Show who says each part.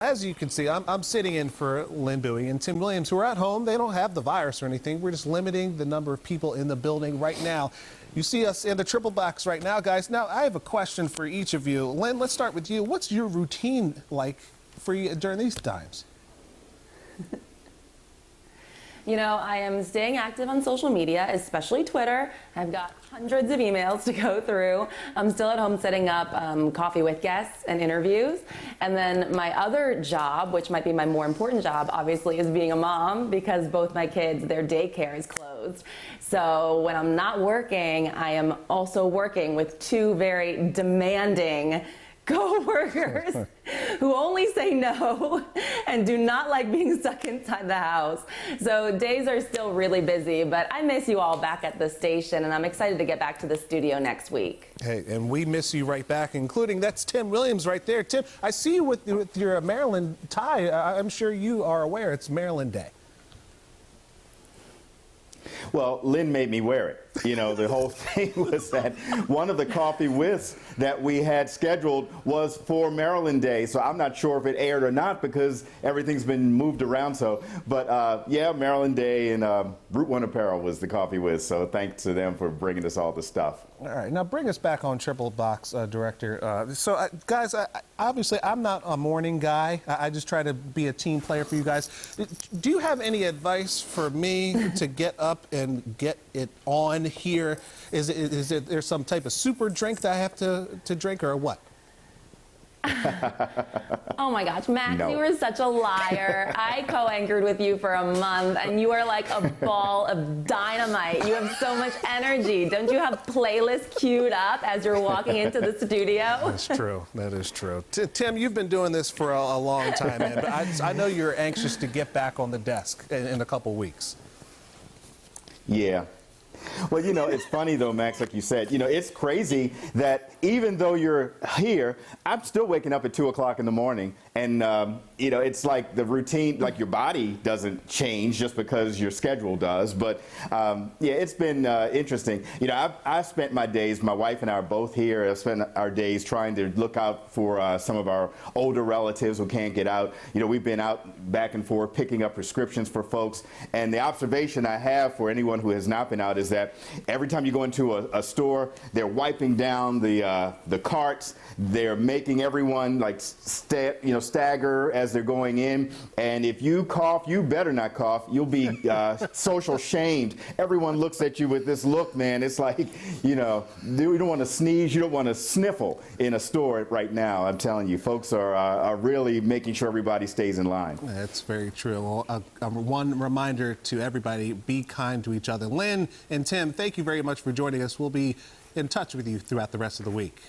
Speaker 1: As you can see, I'm sitting in for Lynn Bowie and Tim Williams, who are at home. They don't have the virus or anything. We're just limiting the number of people in the building right now. You see us in the triple box right now, guys. Now, I have a question for each of you. Lynn, let's start with you. What's your routine like for you during these times?
Speaker 2: You know, I am staying active on social media, especially Twitter. I've got hundreds of emails to go through. I'm still at home setting up coffee with guests and interviews. And then my other job, which might be my more important job, obviously, is being a mom because both my kids, their daycare is closed. So when I'm not working, I am also working with two very demanding co-workers who only say no and do not like being stuck inside the house. So days are still really busy, but I miss you all back at the station, and I'm excited to get back to the studio next week.
Speaker 1: Hey, and we miss you right back, including that's Tim Williams right there. Tim, I see you with your Maryland tie. I'm sure you are aware it's Maryland Day.
Speaker 3: Well, Lynn made me wear it. You know, the whole thing was that one of the coffee whiffs that we had scheduled was for Maryland Day. So I'm not sure if it aired or not because everything's been moved around. So, but yeah, Maryland Day and Route 1 Apparel was the coffee whiz. So thanks to them for bringing us all the stuff.
Speaker 1: All right, now bring us back on Triple Box, Director. Guys, obviously I'm not a morning guy. I just try to be a team player for you guys. Do you have any advice for me to get up and get it on here? Is there some type of super drink that I have to drink or what?
Speaker 2: Oh my gosh, Max,
Speaker 3: No.
Speaker 2: You were such a liar. I co-anchored with you for a month and you are like a ball of dynamite. You have so much energy. Don't you have playlists queued up as you're walking into the studio?
Speaker 1: That's true. That is true. Tim, you've been doing this for a long time, man, but I know you're anxious to get back on the desk in a couple weeks.
Speaker 3: Yeah. Well, you know, it's funny though, Max, like you said, you know, it's crazy that even though you're here, I'm still waking up at 2 o'clock in the morning. And, you know, it's like the routine, like your body doesn't change just because your schedule does. But, yeah, it's been interesting. You know, I've spent my days, my wife and I are both here. I've spent our days trying to look out for some of our older relatives who can't get out. You know, we've been out back and forth picking up prescriptions for folks. And the observation I have for anyone who has not been out is that every time you go into a store, they're wiping down the carts. They're making everyone like stagger as they're going in. And if you cough, you better not cough. You'll be social shamed. Everyone looks at you with this look, man. It's like, you know, you don't want to sneeze. You don't want to sniffle in a store right now. I'm telling you, folks are really making sure everybody stays in line.
Speaker 1: That's very true. Well, one reminder to everybody, be kind to each other. Lynn and Tim, thank you very much for joining us. We'll be in touch with you throughout the rest of the week.